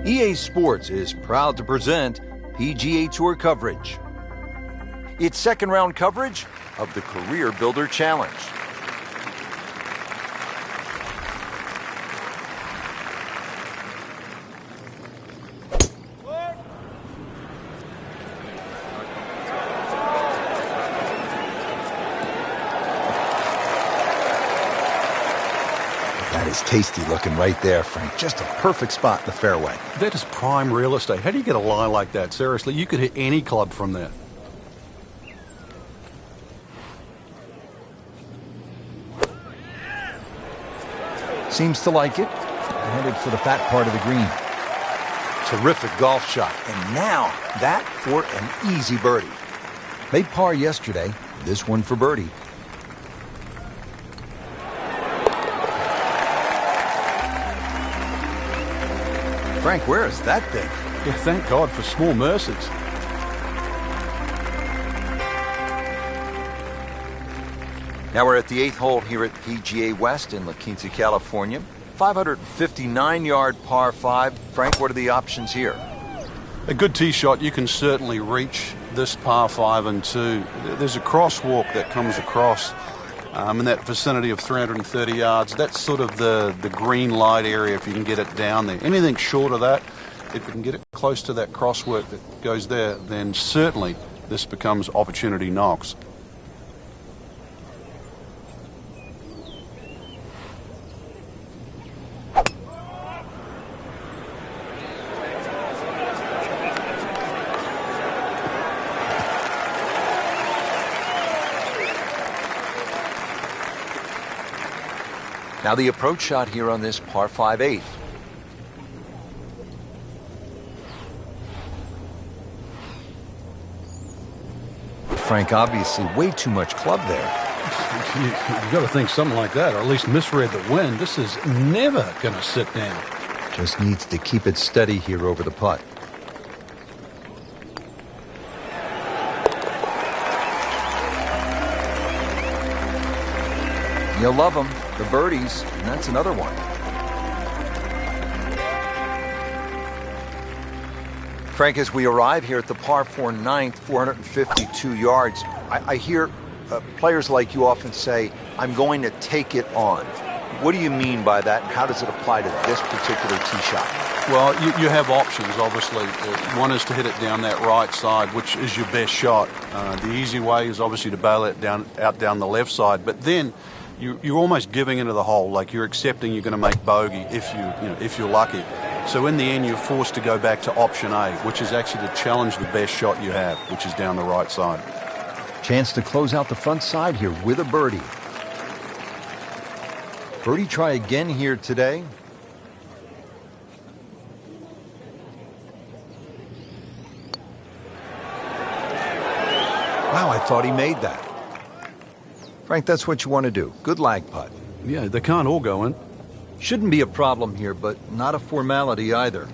EA Sports is proud to present PGA Tour coverage. It's second round coverage of the Career Builder Challenge. That is tasty looking right there, Frank. Just a perfect spot in the fairway. That is prime real estate. How do you get a lie like that? Seriously, you could hit any club from there. Seems to like it. Headed for the fat part of the green. Terrific golf shot. And now that for an easy birdie. Made par yesterday. This one for birdie. Frank, where is that thing? Yeah, thank God for small mercies. Now we're at the 8th hole here at PGA West in La Quinta, California. 559-yard par 5. Frank, what are the options here? A good tee shot, you can certainly reach this par 5 and 2. There's a crosswalk that comes across in that vicinity of 330 yards. That's sort of the green light area if you can get it down there. Anything short of that, if you can get it close to that crosswalk that goes there, then certainly this becomes opportunity knocks. Now the approach shot here on this par 5/8. Frank, obviously way too much club there. You got to think something like that, or at least misread the wind. This is never going to sit down. Just needs to keep it steady here over the putt. You'll love them, the birdies, and that's another one. Frank, as we arrive here at the par 4 9th, 452 yards, I hear players like you often say, I'm going to take it on. What do you mean by that, and how does it apply to this particular tee shot? Well, you have options, obviously. One is to hit it down that right side, which is your best shot. The easy way is obviously to bail it out down the left side, but then you're almost giving into the hole, like you're accepting you're going to make bogey if you're lucky. So in the end, you're forced to go back to option A, which is actually to challenge the best shot you have, which is down the right side. Chance to close out the front side here with a birdie. Birdie try again here today. Wow, I thought he made that. Frank, that's what you want to do. Good lag putt. Yeah, they can't all go in. Shouldn't be a problem here, but not a formality either.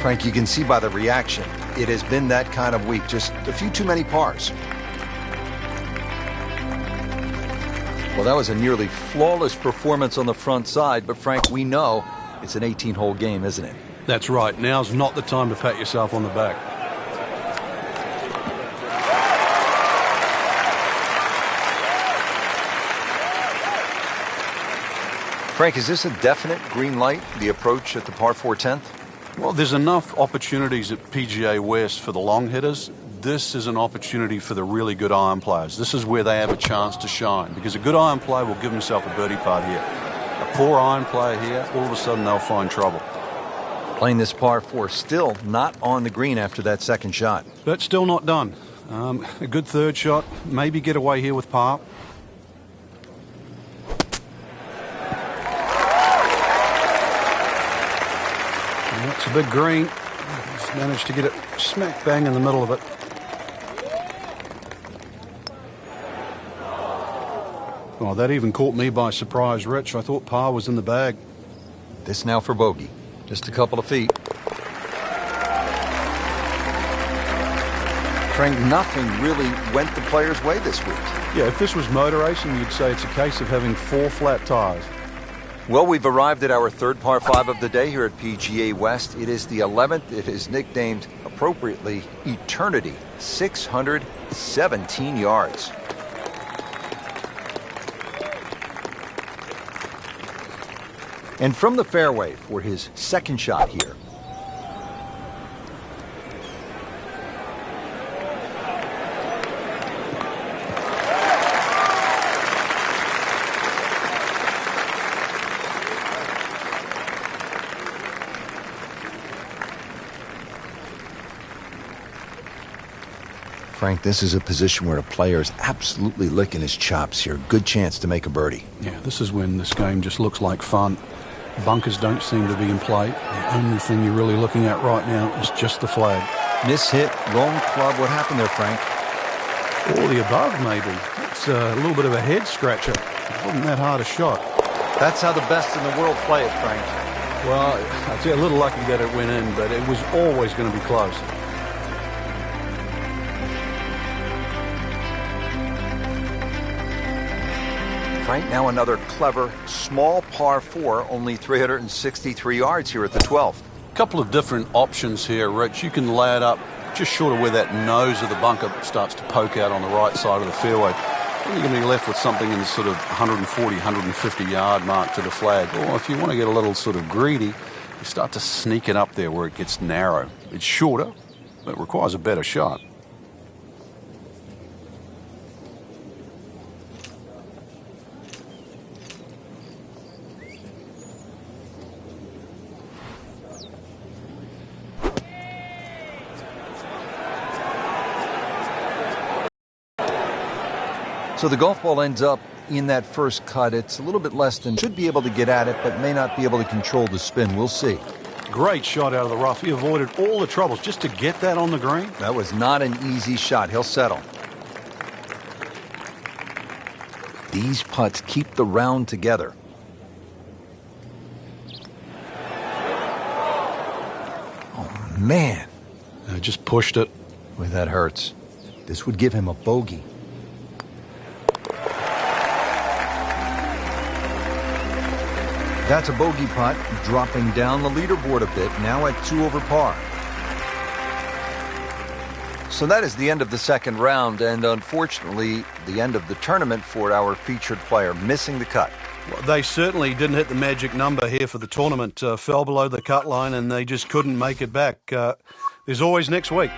Frank, you can see by the reaction, it has been that kind of week. Just a few too many pars. Well, that was a nearly flawless performance on the front side, but Frank, we know it's an 18-hole game, isn't it? That's right. Now's not the time to pat yourself on the back. Frank, is this a definite green light, the approach at the par 4 10th? Well, there's enough opportunities at PGA West for the long hitters. This is an opportunity for the really good iron players. This is where they have a chance to shine, because a good iron player will give himself a birdie putt here. A poor iron player here, all of a sudden they'll find trouble. Playing this par 4, still not on the green after that second shot. But still not done. A good third shot, maybe get away here with par. And that's a big green. He's managed to get it smack bang in the middle of it. Oh, that even caught me by surprise, Rich. I thought par was in the bag. This now for bogey. Just a couple of feet. Frank, nothing really went the players' way this week. Yeah, if this was motor racing, you'd say it's a case of having 4 flat tires. Well, we've arrived at our third par 5 of the day here at PGA West. It is the 11th. It is nicknamed, appropriately, Eternity. 617 yards. And from the fairway for his second shot here. Frank, this is a position where a player is absolutely licking his chops here. Good chance to make a birdie. Yeah, this is when this game just looks like fun. Bunkers don't seem to be in play. The only thing you're really looking at right now is just the flag. Mishit, wrong club. What happened there, Frank? All the above, maybe. It's a little bit of a head scratcher. It wasn't that hard a shot. That's how the best in the world play it, Frank. Well, I'd say a little lucky that it went in, but it was always going to be close. Frank, now another clever, small par 4, only 363 yards here at the 12th. A couple of different options here, Rich. You can lay it up just short of where that nose of the bunker starts to poke out on the right side of the fairway. Then you're going to be left with something in the sort of 140, 150 yard mark to the flag. Or if you want to get a little sort of greedy, you start to sneak it up there where it gets narrow. It's shorter, but it requires a better shot. So the golf ball ends up in that first cut. It's a little bit less than should be able to get at it, but may not be able to control the spin. We'll see. Great shot out of the rough. He avoided all the troubles just to get that on the green. That was not an easy shot. He'll settle. These putts keep the round together. Oh, man. Just pushed it. Boy, that hurts. This would give him a bogey. That's a bogey putt, dropping down the leaderboard a bit, now at 2 over par. So that is the end of the second round, and unfortunately, the end of the tournament for our featured player, missing the cut. Well, they certainly didn't hit the magic number here for the tournament. Fell below the cut line, and they just couldn't make it back. There's always next week.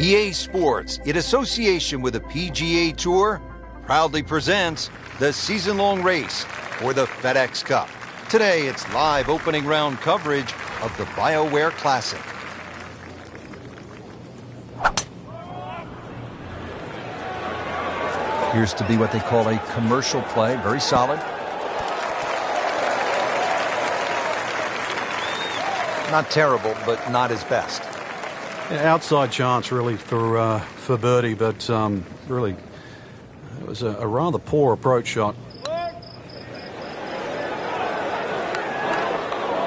EA Sports, in association with the PGA Tour, proudly presents the season-long race for the FedEx Cup. Today, it's live opening round coverage of the BioWare Classic. Appears to be what they call a commercial play. Very solid. Not terrible, but not his best. Yeah, outside chance, really, for birdie, but really, it was a rather poor approach shot.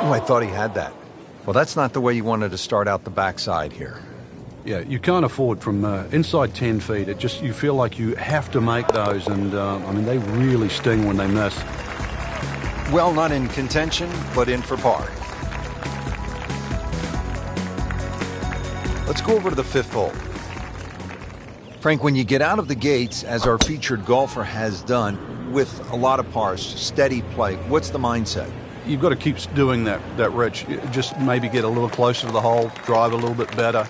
Oh, I thought he had that. Well, that's not the way you wanted to start out the backside here. Yeah, you can't afford from inside 10 feet. It just, you feel like you have to make those, and I mean, they really sting when they miss. Well, not in contention, but in for par. Let's go over to the fifth hole. Frank, when you get out of the gates, as our featured golfer has done, with a lot of pars, steady play, what's the mindset? You've got to keep doing that, Rich. Just maybe get a little closer to the hole, drive a little bit better,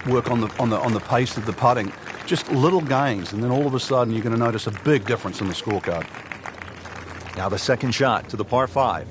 work on the pace of the putting. Just little gains, and then all of a sudden you're going to notice a big difference in the scorecard. Now the second shot to the par 5.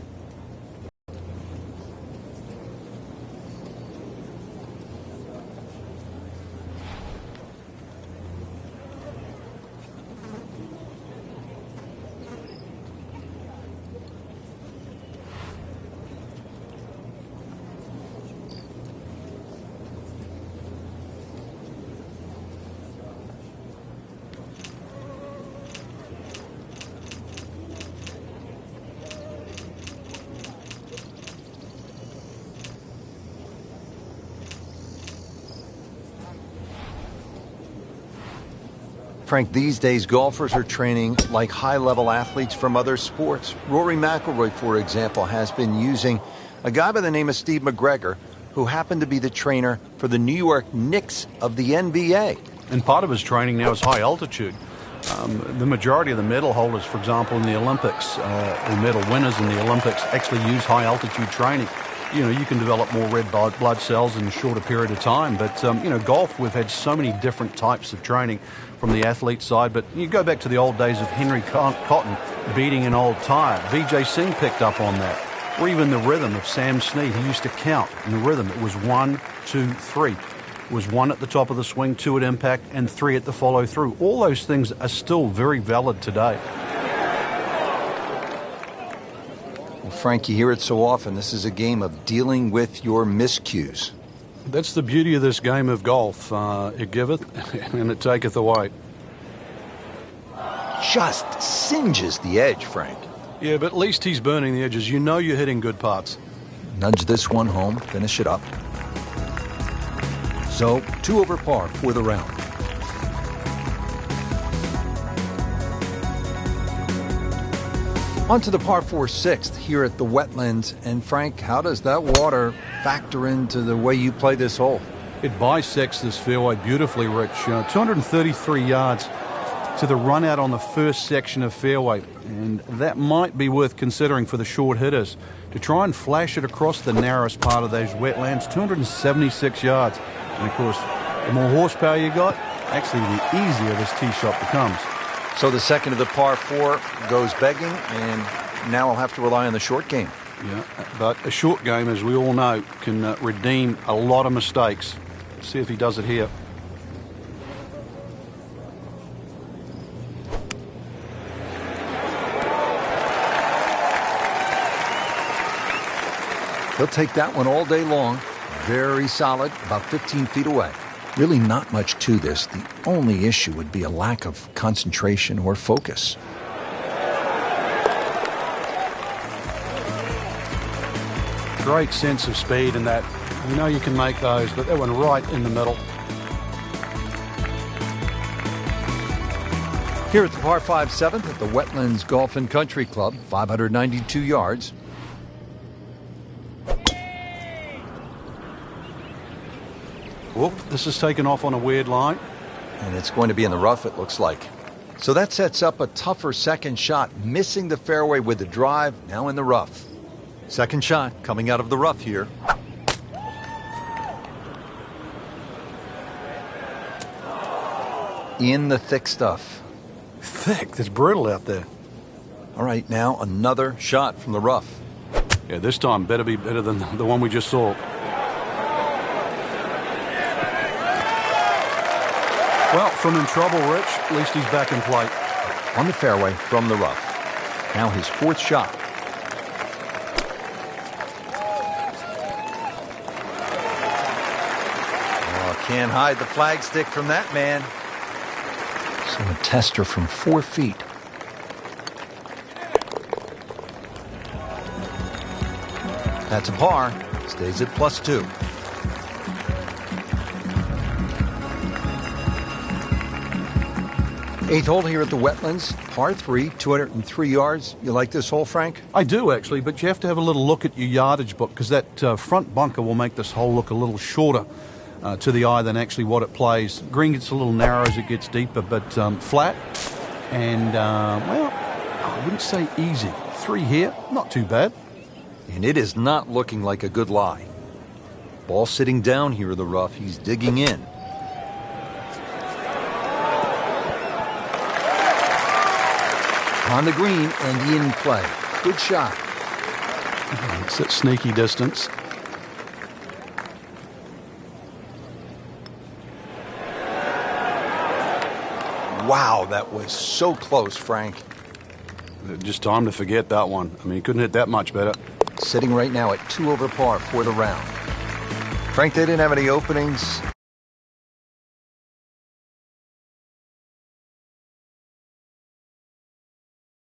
Frank, these days golfers are training like high-level athletes from other sports. Rory Mcllroy, for example, has been using a guy by the name of Steve McGregor, who happened to be the trainer for the New York Knicks of the NBA. And part of his training now is high altitude. The majority of the medal holders, for example, in the Olympics, or medal winners in the Olympics, actually use high altitude training. You know, you can develop more red blood cells in a shorter period of time. But, you know, golf, we've had so many different types of training from the athlete side. But you go back to the old days of Henry Cotton beating an old tire. Vijay Singh picked up on that. Or even the rhythm of Sam Snead. He used to count in the rhythm. It was 1, 2, 3. It was 1 at the top of the swing, 2 at impact, and 3 at the follow through. All those things are still very valid today. Well, Frank, you hear it so often. This is a game of dealing with your miscues. That's the beauty of this game of golf. It giveth and it taketh away. Just singes the edge, Frank. Yeah, but at least he's burning the edges. You know you're hitting good putts. Nudge this one home, finish it up. So, 2 over par for the round. On to the par 4 sixth here at the Wetlands. And Frank, how does that water factor into the way you play this hole? It bisects this fairway beautifully, Rich. 233 yards to the run out on the first section of fairway. And that might be worth considering for the short hitters. To try and flash it across the narrowest part of those wetlands, 276 yards. And, of course, the more horsepower you got, actually the easier this tee shot becomes. So the second of the par 4 goes begging, and now I'll have to rely on the short game. Yeah, but a short game, as we all know, can redeem a lot of mistakes. Let's see if he does it here. He'll take that one all day long. Very solid, about 15 feet away. Really not much to this. The only issue would be a lack of concentration or focus. Great sense of speed in that. You know you can make those, but that one right in the middle. Here at the par 5 7th at the Wetlands Golf and Country Club, 592 yards. Whoop, this is taken off on a weird line. And it's going to be in the rough, it looks like. So that sets up a tougher second shot, missing the fairway with the drive, now in the rough. Second shot coming out of the rough here. In the thick stuff. Thick, it's brutal out there. All right, now another shot from the rough. Yeah, this time better be better than the one we just saw. Well, from in trouble, Rich, at least he's back in play. On the fairway from the rough. Now his fourth shot. Oh, can't hide the flagstick from that man. So a tester from 4 feet. That's a par. Stays at +2. Eighth hole here at the Wetlands. Par 3, 203 yards. You like this hole, Frank? I do, actually, but you have to have a little look at your yardage book because that front bunker will make this hole look a little shorter to the eye than actually what it plays. Green gets a little narrow as it gets deeper, but flat and, well, I wouldn't say easy. 3 here, not too bad. And it is not looking like a good lie. Ball sitting down here in the rough. He's digging in. On the green and in play. Good shot. It's at sneaky distance. Wow, that was so close, Frank. Just time to forget that one. I mean, he couldn't hit that much better. Sitting right now at 2 over par for the round. Frank, they didn't have any openings.